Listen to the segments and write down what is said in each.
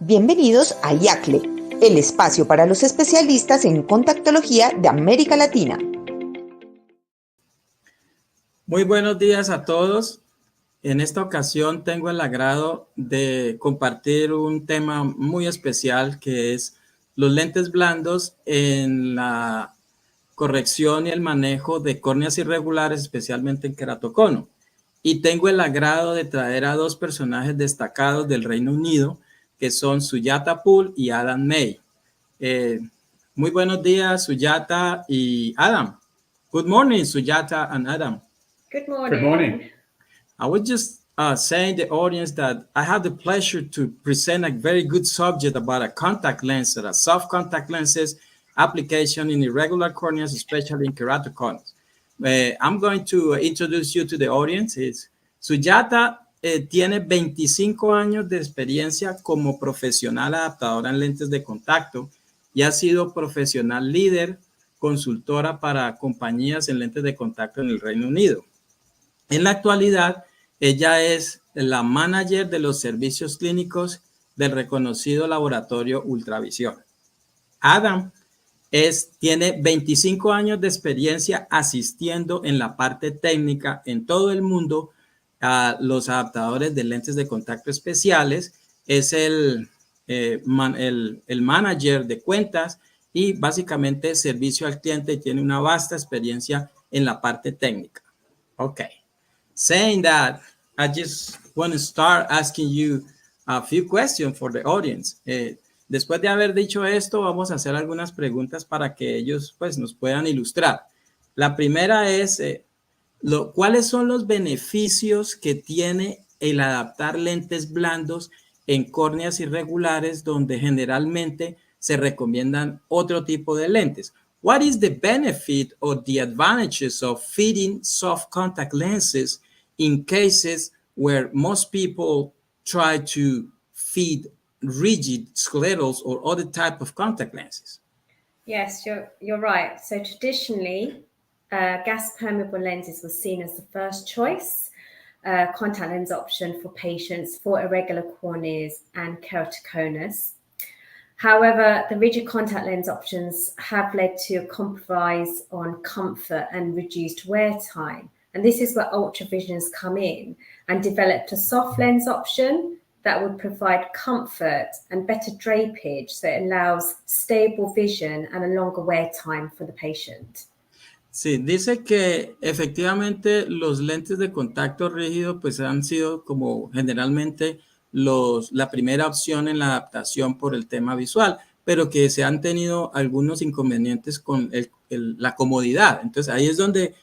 Bienvenidos a Igel, el espacio para los especialistas en contactología de América Latina. Muy buenos días a todos. En esta ocasión tengo el agrado de compartir un tema muy especial que es los lentes blandos en la corrección y el manejo de córneas irregulares, especialmente en queratocono. Y tengo el agrado de traer a dos personajes destacados del Reino Unido, que son Sujata y Adam May. Muy buenos días, Sujata y Adam. Good morning, Sujata and Adam. Good morning. Good morning. I was just saying to the audience that I have the pleasure to present a very good subject about a contact lens, a soft contact lenses application in irregular corneas, especially in keratoconus. I'm going to introduce you to the audience. Sujata tiene 25 años de experiencia como profesional adaptadora en lentes de contacto y ha sido profesional líder, consultora para compañías en lentes de contacto en el Reino Unido. En la actualidad, ella es la manager de los servicios clínicos del reconocido laboratorio Ultravisión. Adam tiene 25 años de experiencia asistiendo en la parte técnica en todo el mundo a los adaptadores de lentes de contacto especiales. Es el manager de cuentas y básicamente servicio al cliente. Tiene una vasta experiencia en la parte técnica. Okay. Saying that, I just want to start asking you a few questions for the audience. Después de haber dicho esto, vamos a hacer algunas preguntas para que ellos pues, nos puedan ilustrar. La primera es, ¿cuáles son los beneficios que tiene el adaptar lentes blandos en córneas irregulares donde generalmente se recomiendan otro tipo de lentes? What is the benefit or the advantages of fitting soft contact lenses in cases where most people try to fit rigid sclerals or other type of contact lenses? Yes, you're right. So traditionally, gas permeable lenses were seen as the first choice contact lens option for patients for irregular corneas and keratoconus. However, the rigid contact lens options have led to a compromise on comfort and reduced wear time. And this is where Ultravision's come in and developed a soft lens option that would provide comfort and better drapage, so it allows stable vision and a longer wear time for the patient. Sí, dice que efectivamente los lentes de contacto rígido pues han sido como generalmente la primera opción en la adaptación por el tema visual, pero que se han tenido algunos inconvenientes con la comodidad. Entonces ahí es donde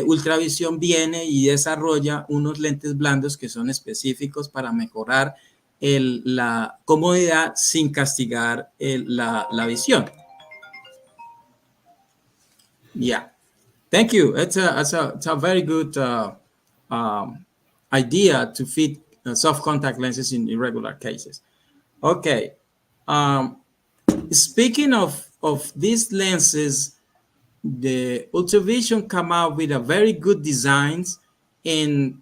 Ultravisión viene y desarrolla unos lentes blandos que son específicos para mejorar la comodidad sin castigar la visión. Yeah. Thank you. It's a very good idea to fit soft contact lenses in irregular cases. Okay. Speaking of these lenses, the Ultravision come out with a very good designs. And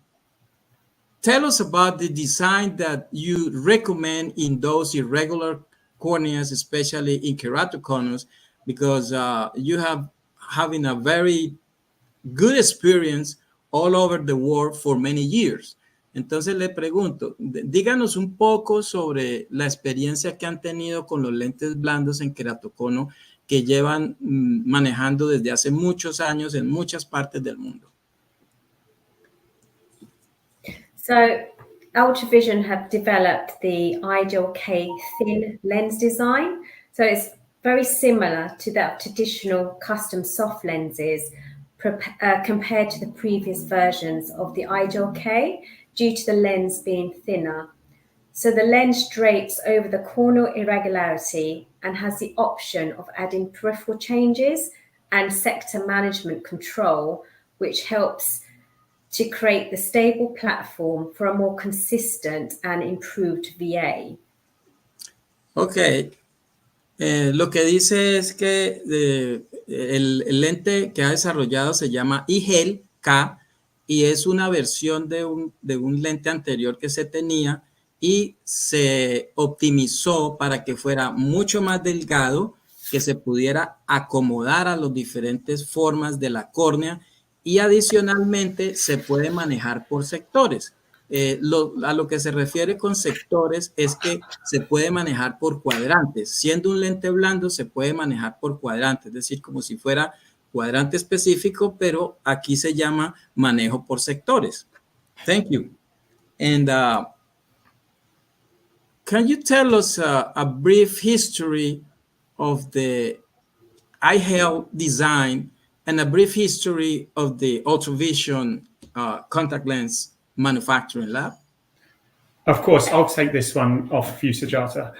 tell us about the design that you recommend in those irregular corneas, especially in keratoconus, because you having a very good experience all over the world for many years. Entonces le pregunto, díganos un poco sobre la experiencia que han tenido con los lentes blandos en queratocono que llevan manejando desde hace muchos años en muchas partes del mundo. So Ultravision have developed the Igel K thin lens design. So it's very similar to that traditional custom soft lenses compared to the previous versions of the Igel K due to the lens being thinner. So the lens drapes over the corneal irregularity and has the option of adding peripheral changes and sector management control, which helps to create the stable platform for a more consistent and improved VA. Ok. Lo que dice es que el lente que ha desarrollado se llama Igel K y es una versión de un lente anterior que se tenía y se optimizó para que fuera mucho más delgado, que se pudiera acomodar a las diferentes formas de la córnea y adicionalmente se puede manejar por sectores. A lo que se refiere con sectores es que se puede manejar por cuadrantes. Siendo un lente blando, se puede manejar por cuadrantes, es decir, como si fuera cuadrante específico, pero aquí se llama manejo por sectores. Thank you. And can you tell us a brief history of the Igel design and a brief history of the Ultravision contact lens manufacturing lab? Of course, I'll take this one off you, Sujata.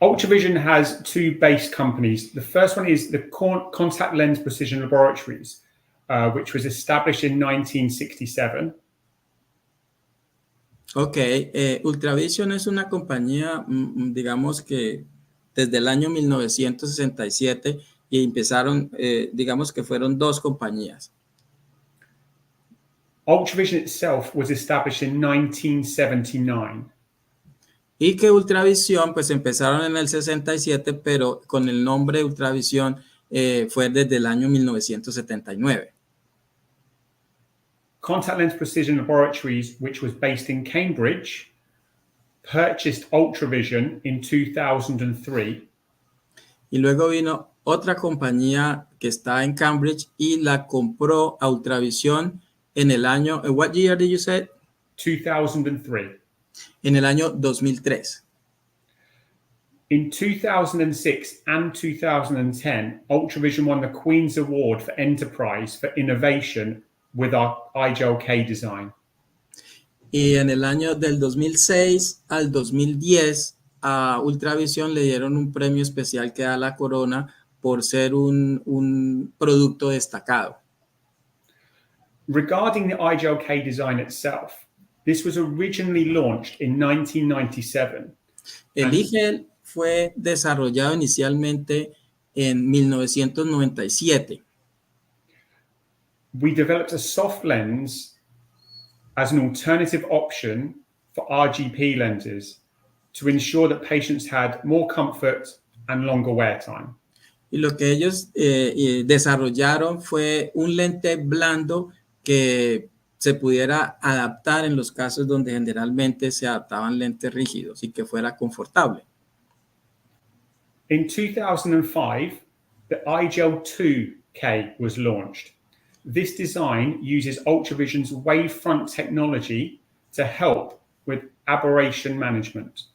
Ultravision has two base companies. The first one is the Contact Lens Precision Laboratories, which was established in 1967. Ok, Ultravision es una compañía, digamos que desde el año 1967 y empezaron, digamos que fueron dos compañías. Ultravision itself was established in 1979. Y que Ultravision, pues empezaron en el 67, pero con el nombre Ultravision fue desde el año 1979. Contact Lens Precision Laboratories, which was based in Cambridge, purchased Ultravision in 2003. Y luego vino otra compañía que está en Cambridge y la compró a Ultravision en el año, what year did you say? 2003. En el año 2003. In 2006 and 2010, Ultravision won the Queen's Award for Enterprise for Innovation with our Igel K design. Y en el año del 2006 al 2010, a Ultravision le dieron un premio especial que da la corona por ser un producto destacado. Regarding the Igel K design itself, this was originally launched in 1997. El Igel fue desarrollado inicialmente en 1997. We developed a soft lens as an alternative option for RGP lenses to ensure that patients had more comfort and longer wear time. Y lo que ellos desarrollaron fue un lente blando que se pudiera adaptar en los casos donde generalmente se adaptaban lentes rígidos y que fuera confortable. In 2005, the Igel 2K was launched. This design uses Ultravision's wavefront technology to help with aberration management.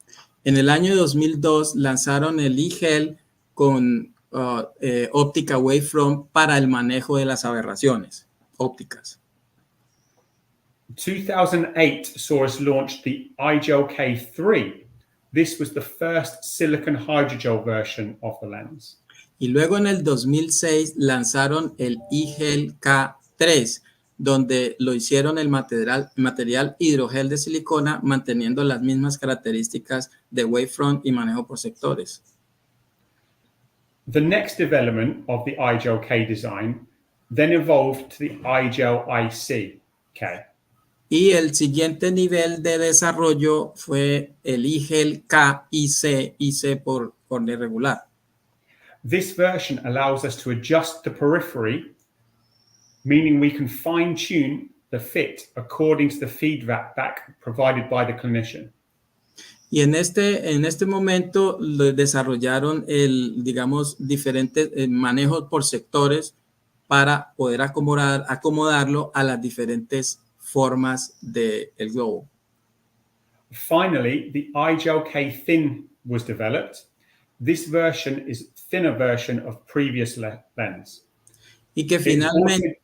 En el año 2002 lanzaron el Igel con óptica wavefront para el manejo de las aberraciones ópticas. 2008 saw us launch the Igel K3. This was the first silicon hydrogel version of the lens. Y luego en el 2006 lanzaron el Igel K3, donde lo hicieron el material hidrogel de silicona, manteniendo las mismas características de wavefront y manejo por sectores. The next development of the Igel K design then evolved to the Igel IC K. Y el siguiente nivel de desarrollo fue el Igel K IC por córnea irregular. This version allows us to adjust the periphery, meaning we can fine-tune the fit according to the feedback provided by the clinician. Y en este momento desarrollaron diferentes manejos por sectores para poder acomodarlo a las diferentes formas del globo. Finally, the Igel K Thin was developed. This version is a thinner version of previous lens. Y que finalmente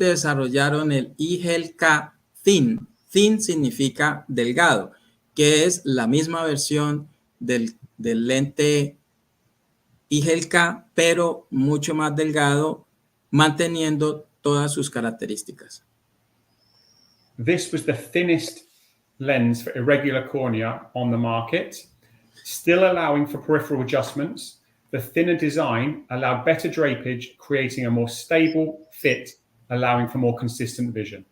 desarrollaron el Igel K Thin. Thin significa delgado, que es la misma versión del lente Igel K, pero mucho más delgado, manteniendo todas sus características. This was the thinnest lens for irregular cornea on the market, still allowing for peripheral adjustments. The thinner design allowed better drapage, creating a more stable fit, allowing for more consistent vision.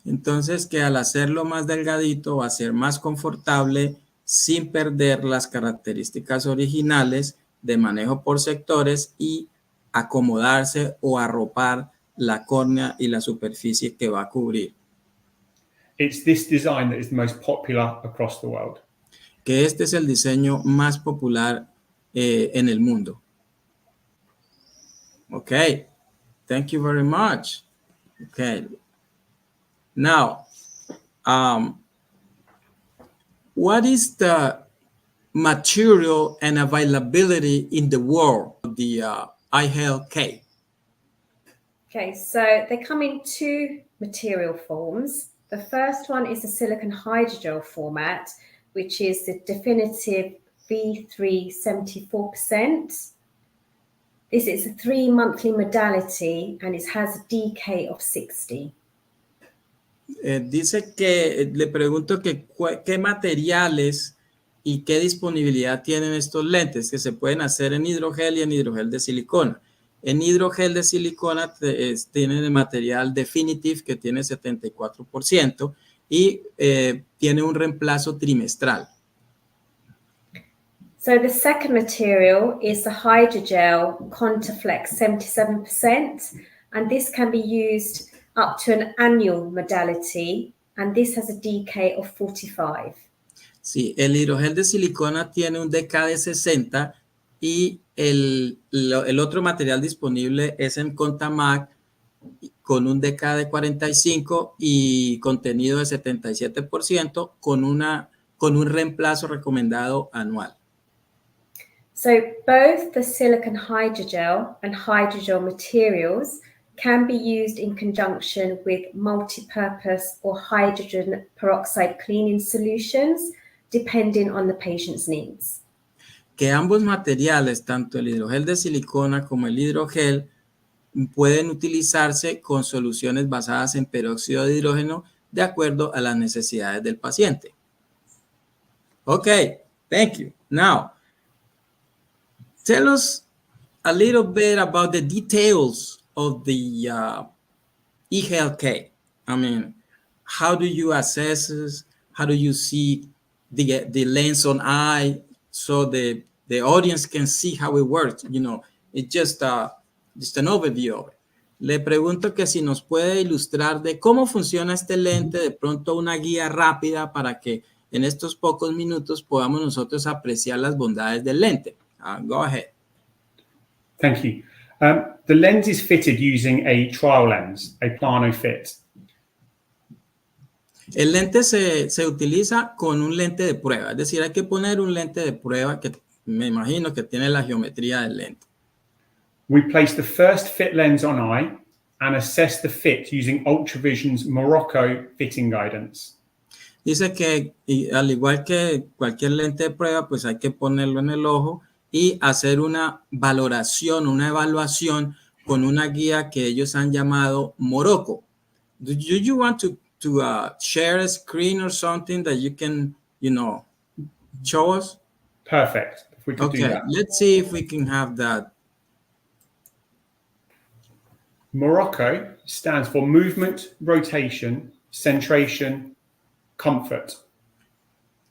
Entonces, que al hacerlo más delgadito va a ser más confortable sin perder las características originales de manejo por sectores y acomodarse o arropar la córnea y la superficie que va a cubrir. It's this design that is the most popular across the world. Que este es el diseño más popular en el mundo. Okay, thank you very much. Okay, now, what is the material and availability in the world of the Igel K? Okay, so they come in two material forms. The first one is the silicon hydrogel format, which is the definitive V3 74%. This is a 3-monthly modality and it has a DK of 60. Dice que le pregunto que qué materiales y qué disponibilidad tienen estos lentes que se pueden hacer en hidrogel y en hidrogel de silicona. En hidrogel de silicona tiene el material Definitive que tiene 74% y tiene un reemplazo trimestral. So the second material is the hydrogel Contaflex 77%, and this can be used up to an annual modality, and this has a DK of 45. Sí, el hidrogel de silicona tiene un DK de 60 y el otro material disponible es en Contamac con un DK de 45 y contenido de 77% con un reemplazo recomendado anual. So both the silicon hydrogel and hydrogel materials can be used in conjunction with multi-purpose or hydrogen peroxide cleaning solutions, depending on the patient's needs. Que ambos materiales, tanto el hidrogel de silicona como el hidrogel, pueden utilizarse con soluciones basadas en peróxido de hidrógeno de acuerdo a las necesidades del paciente. Okay, thank you. Now, tell us a little bit about the details of the Igel K. I mean, how do you assess this? How do you see the lens on eye so the audience can see how it works? You know, it's just an overview of it. Le pregunto que si nos puede ilustrar de cómo funciona este lente, de pronto una guía rápida para que en estos pocos minutos podamos nosotros apreciar las bondades del lente. Go ahead. Thank you. The lens is fitted using a trial lens, a plano fit. El lente se utiliza con un lente de prueba, es decir, hay que poner un lente de prueba que me imagino que tiene la geometría del lente. We place the first fit lens on eye and assess the fit using Ultravision's Morocco fitting guidance. Dice que al igual que cualquier lente de prueba, pues hay que ponerlo en el ojo y hacer una valoración, una evaluación con una guía que ellos han llamado Morocco. Do you want to share a screen or something that you can, show us? Perfect. If we could do that. Let's see if we can have that. Morocco stands for movement, rotation, centration, comfort.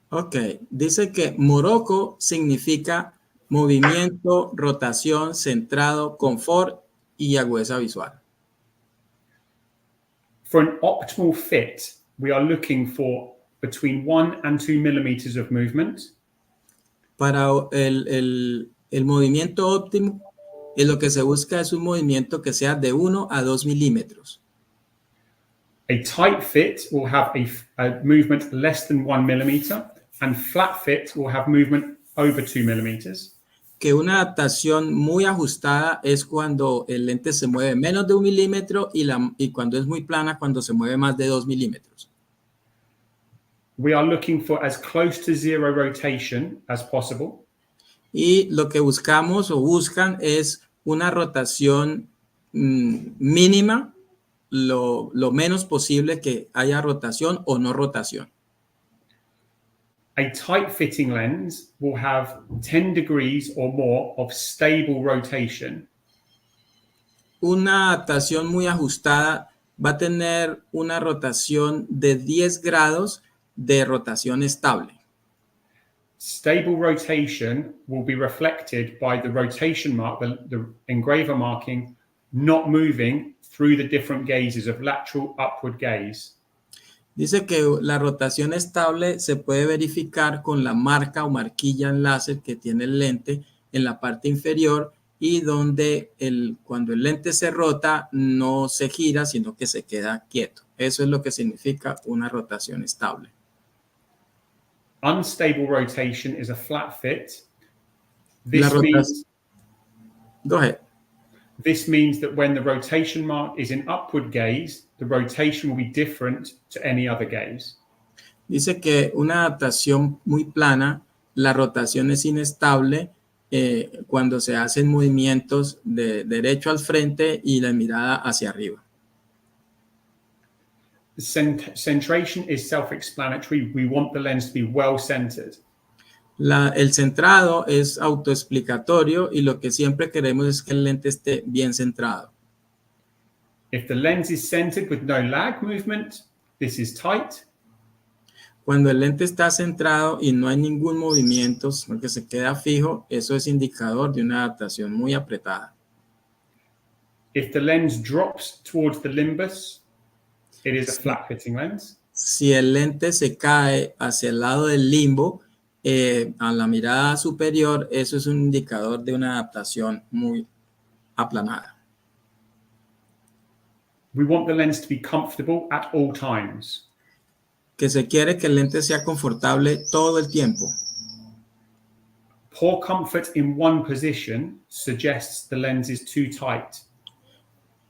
Ok, dice que Morocco significa movimiento, rotación, centrado, confort y agudeza visual. For an optimal fit, we are looking for between 1 and 2 millimeters of movement. Para el movimiento óptimo, lo que se busca es un movimiento que sea de 1 a 2 milímetros. A tight fit will have a movement less than 1 millimeter, and flat fit will have movement over 2 millimeters. Que una adaptación muy ajustada es cuando el lente se mueve menos de 1 milímetro y cuando es muy plana, cuando se mueve más de 2 milímetros. We are looking for as close to zero rotation as possible. Y lo que buscamos o buscan es una rotación mínima, lo menos posible que haya rotación o no rotación. A tight fitting lens will have 10 degrees or more of stable rotation. Una adaptación muy ajustada va a tener una rotación de 10 grados de rotación estable. Stable rotation will be reflected by the rotation mark, the engraver marking, not moving through the different gazes of lateral, upward gaze. Dice que la rotación estable se puede verificar con la marca o marquilla en láser que tiene el lente en la parte inferior y donde cuando el lente se rota no se gira, sino que se queda quieto. Eso es lo que significa una rotación estable. Unstable rotation is a flat fit. Go ahead. This means that when the rotation mark is in upward gaze, the rotation will be different to any other gaze. Dice que una adaptación muy plana, la rotación es inestable cuando se hacen movimientos de derecho al frente y la mirada hacia arriba. Centration is self-explanatory. We want the lens to be well-centered. El centrado es autoexplicatorio y lo que siempre queremos es que el lente esté bien centrado. If the lens is centered with no lag movement, this is tight. Cuando el lente está centrado y no hay ningún movimiento, sino que se queda fijo, eso es indicador de una adaptación muy apretada. If the lens drops towards the limbus, it is a flat-fitting lens. Si el lente se cae hacia el lado del limbo, a la mirada superior, eso es un indicador de una adaptación muy aplanada. We want the lens to be comfortable at all times. Que se quiere que el lente sea confortable todo el tiempo. Poor comfort in one position suggests the lens is too tight.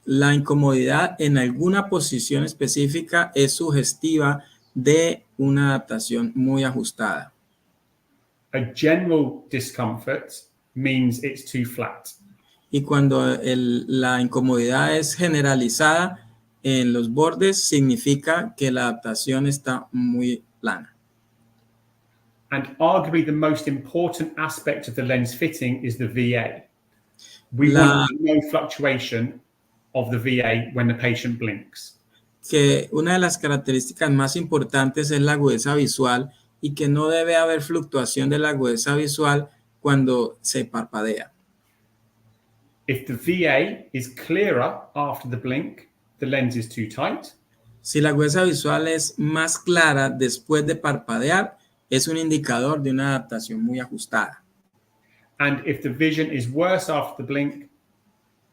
La incomodidad en alguna posición específica es sugestiva de una adaptación muy ajustada. A general discomfort means it's too flat. Y cuando la incomodidad es generalizada en los bordes, significa que la adaptación está muy plana. And arguably the most important aspect of the lens fitting is the VA. We want no fluctuation of the VA when the patient blinks. Que una de las características más importantes es la agudeza visual y que no debe haber fluctuación de la agudeza visual cuando se parpadea. If the VA is clearer after the blink, the lens is too tight. Si la agudeza visual es más clara después de parpadear, es un indicador de una adaptación muy ajustada. And if the vision is worse after the blink,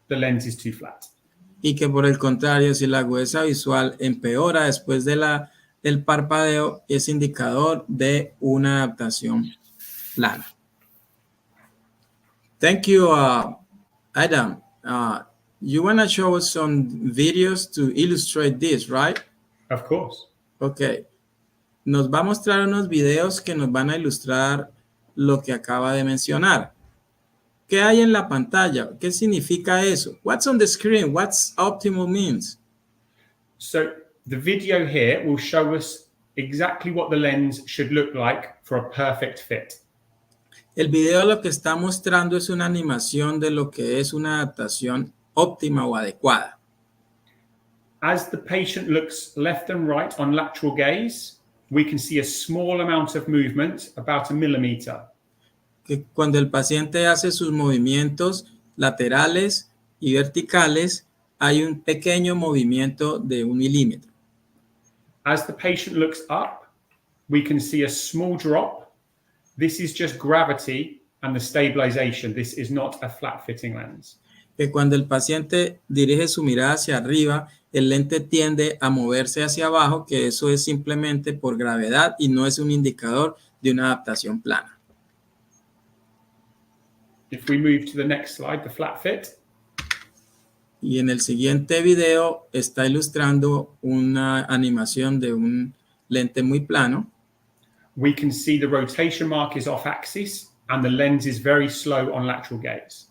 the lens is too flat. Y que por el contrario, si la agudeza visual empeora después de del parpadeo, es indicador de una adaptación plana. Thank you, Adam. You want to show us some videos to illustrate this, right? Of course. Okay. Nos va a mostrar unos videos que nos van a ilustrar lo que acaba de mencionar. ¿Qué hay en la pantalla? ¿Qué significa eso? What's on the screen? What's optimal means? So the video here will show us exactly what the lens should look like for a perfect fit. El video lo que está mostrando es una animación de lo que es una adaptación óptima o adecuada. As the patient looks left and right on lateral gaze, we can see a small amount of movement, about 1 millimeter. Que cuando el paciente hace sus movimientos laterales y verticales, hay un pequeño movimiento de 1 milímetro. As the patient looks up, we can see a small drop. This is just gravity and the stabilization. This is not a flat-fitting lens. Que cuando el paciente dirige su mirada hacia arriba, el lente tiende a moverse hacia abajo, que eso es simplemente por gravedad y no es un indicador de una adaptación plana. If we move to the next slide, the flat fit. Y en el siguiente video está ilustrando una animación de un lente muy plano. We can see the rotation mark is off axis and the lens is very slow on lateral gaze.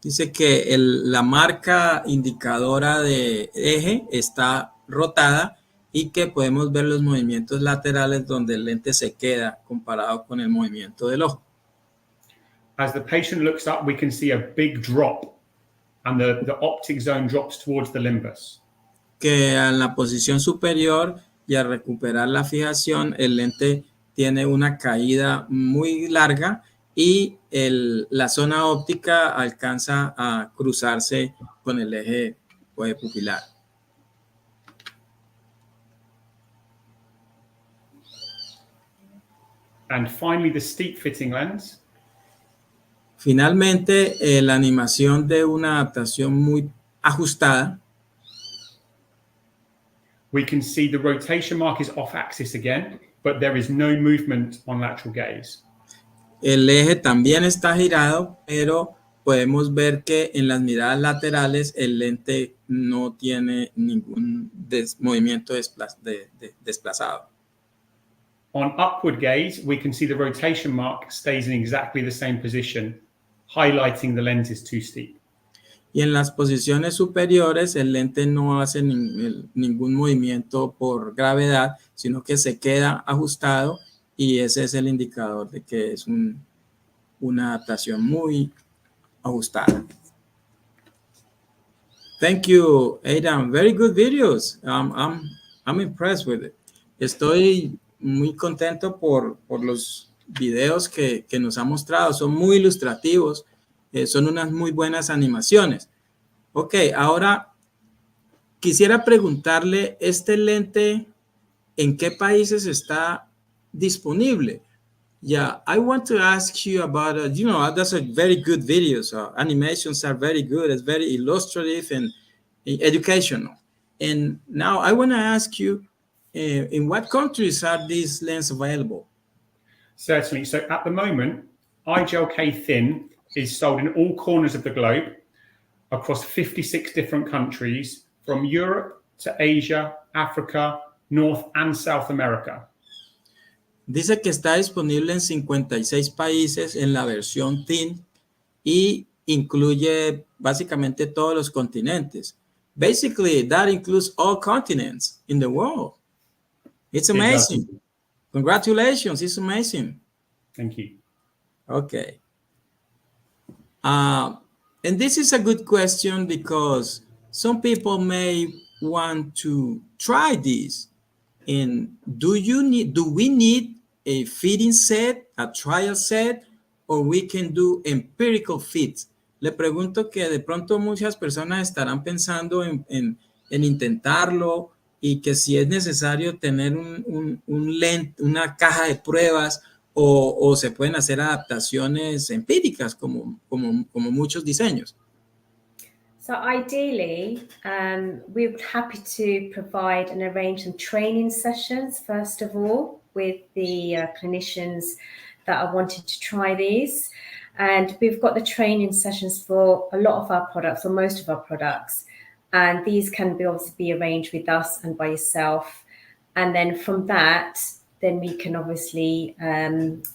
Dice que la marca indicadora de eje está rotada y que podemos ver los movimientos laterales donde el lente se queda comparado con el movimiento del ojo. As the patient looks up, we can see a big drop and the optic zone drops towards the limbus. que en la posición superior y al recuperar la fijación, el lente tiene una caída muy larga y la zona óptica alcanza a cruzarse con el eje pupilar. And finally, the steep fitting lens. Finalmente, la animación de una adaptación muy ajustada. We can see the rotation mark is off axis again, but there is no movement on lateral gaze. El eje también está girado, pero podemos ver que en las miradas laterales el lente no tiene ningún movimiento desplazado. On upward gaze, we can see the rotation mark stays in exactly the same position, highlighting the lens is too steep. Y en las posiciones superiores el lente no hace ningún movimiento por gravedad, sino que se queda ajustado y ese es el indicador de que es una adaptación muy ajustada. Thank you, Aidan. Very good videos. I'm impressed with it. Estoy muy contento por los videos que nos ha mostrado. Son muy ilustrativos. Son unas muy buenas animaciones. Ok, ahora quisiera preguntarle, ¿este lente en qué países está disponible? Yeah, I want to ask you about, that's a very good video. So animations are very good. It's very illustrative and educational. And now I want to ask you, in what countries are these lenses available? Certainly. So at the moment, Igel K Thin is sold in all corners of the globe across 56 different countries, from Europe to Asia, Africa, North and South America. Dice que está disponible en 56 países en la versión thin y incluye básicamente todos los continentes. Basically, that includes all continents in the world. It's amazing. Congratulations, it's amazing. Thank you. Okay. And this is a good question because some people may want to try this. And do we need a fitting set, a trial set, or we can do empirical fits? Le pregunto que de pronto muchas personas estarán pensando en intentarlo y que si es necesario tener un lente, una caja de pruebas o se pueden hacer adaptaciones empíricas como muchos diseños. So ideally, we would be happy to provide and arrange some training sessions, first of all, with the clinicians that are wanting to try these. And we've got the training sessions for a lot of our products, or most of our products. And these can obviously be arranged with us and by yourself. And then from that, then we can obviously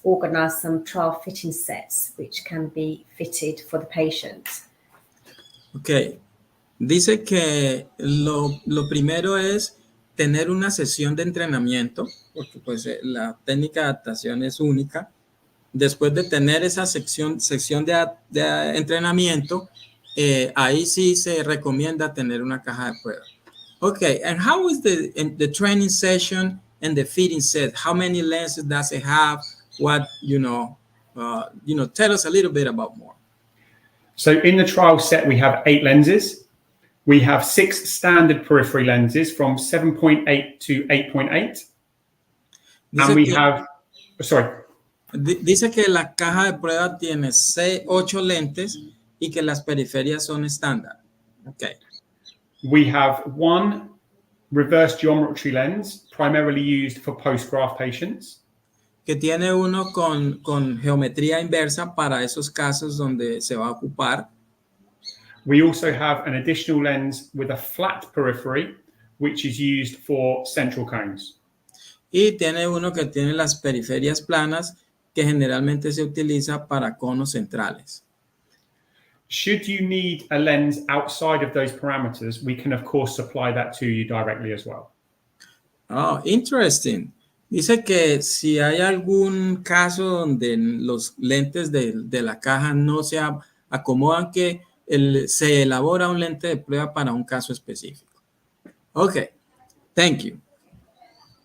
organize some trial fitting sets, which can be fitted for the patient. Ok, dice que lo primero es tener una sesión de entrenamiento, porque pues la técnica de adaptación es única. Después de tener esa sección de entrenamiento, ahí sí se recomienda tener una caja de prueba. Ok, and how is the training session and the fitting set? How many lenses does it have? What, tell us a little bit about more. So in the trial set, we have 8 lenses. We have 6 standard periphery lenses from 7.8 to 8.8. And we have, sorry. Dice que la caja de prueba tiene 8 lentes y que las periferias son estándar. Okay. We have 1 reverse geometry lens, primarily used for post-graft patients. Que tiene uno con geometría inversa para esos casos donde se va a ocupar. We also have an additional lens with a flat periphery, which is used for central cones. Y tiene uno que tiene las periferias planas, que generalmente se utiliza para conos centrales. Should you need a lens outside of those parameters, we can, of course, supply that to you directly as well. Oh, interesting. Dice que si hay algún caso donde los lentes de la caja no se acomodan, que se elabora un lente de prueba para un caso específico. Okay, thank you.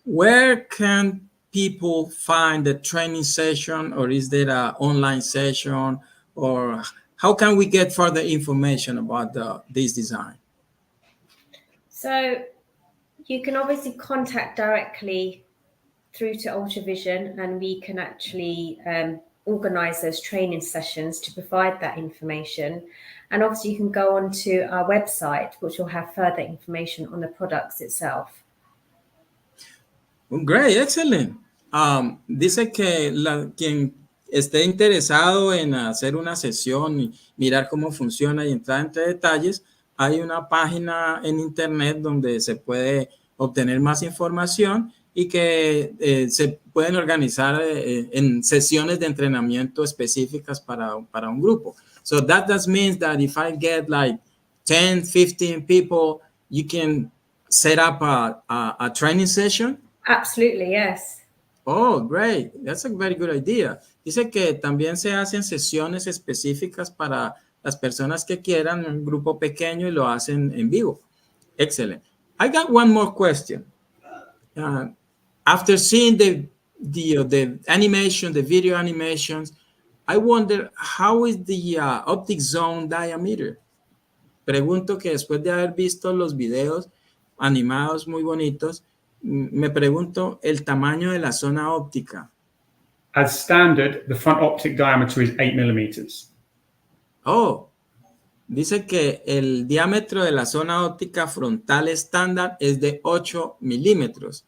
Where can people find the training session, or is there an online session, or how can we get further information about this design? So you can obviously contact directly through to Ultravision, and we can actually organise those training sessions to provide that information. And obviously you can go onto our website, which will have further information on the products itself. Great, excellent. Dice que quien esté interesado en hacer una sesión y mirar cómo funciona y entrar entre detalles, hay una página en internet donde se puede obtener más información y que se pueden organizar en sesiones de entrenamiento específicas para un grupo. So that means that if I get like 10, 15 people, you can set up a training session. Absolutely, yes. Oh, great. That's a very good idea. Dice que también se hacen sesiones específicas para las personas que quieran, un grupo pequeño, y lo hacen en vivo. Excellent. I got one more question. After seeing the animation, the video animations, I wonder, how is the optic zone diameter? Pregunto que después de haber visto los videos animados muy bonitos, me pregunto el tamaño de la zona óptica. As standard, the front optic diameter is 8 millimeters. Oh, dice que el diámetro de la zona óptica frontal estándar es de 8 milímetros.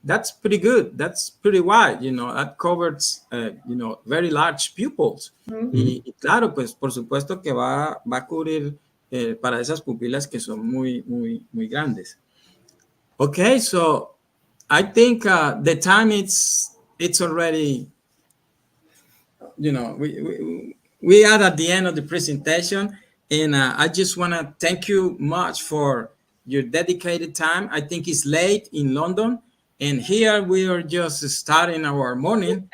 That's pretty good. That's pretty wide, that covers, very large pupils. Mm-hmm. Y claro, pues por supuesto que va a cubrir para esas pupilas que son muy, muy, muy grandes. Okay, so I think the time it's already, we are at the end of the presentation, and I just want to thank you much for your dedicated time. I think it's late in London, and here we are just starting our morning.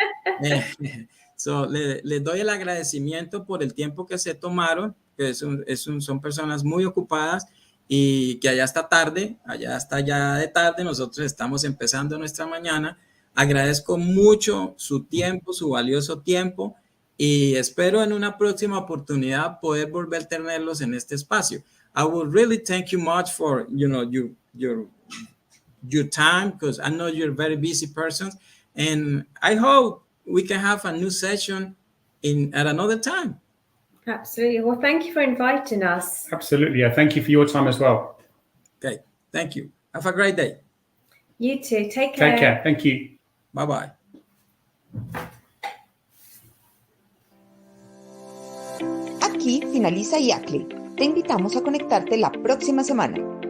So le doy el agradecimiento por el tiempo que se tomaron, que son personas muy ocupadas, y que allá está ya de tarde, nosotros estamos empezando nuestra mañana. Agradezco mucho su tiempo, su valioso tiempo, y espero en una próxima oportunidad poder volver a tenerlos en este espacio. I would really thank you much for, your time, because I know you're very busy persons, and I hope we can have a new session at another time. Absolutely. Well, thank you for inviting us. Absolutely. Yeah. Thank you for your time as well. Okay. Thank you. Have a great day. You too. Take care. Take care. Thank you. Bye-bye. Aquí finaliza Iacle. Te invitamos a conectarte la próxima semana.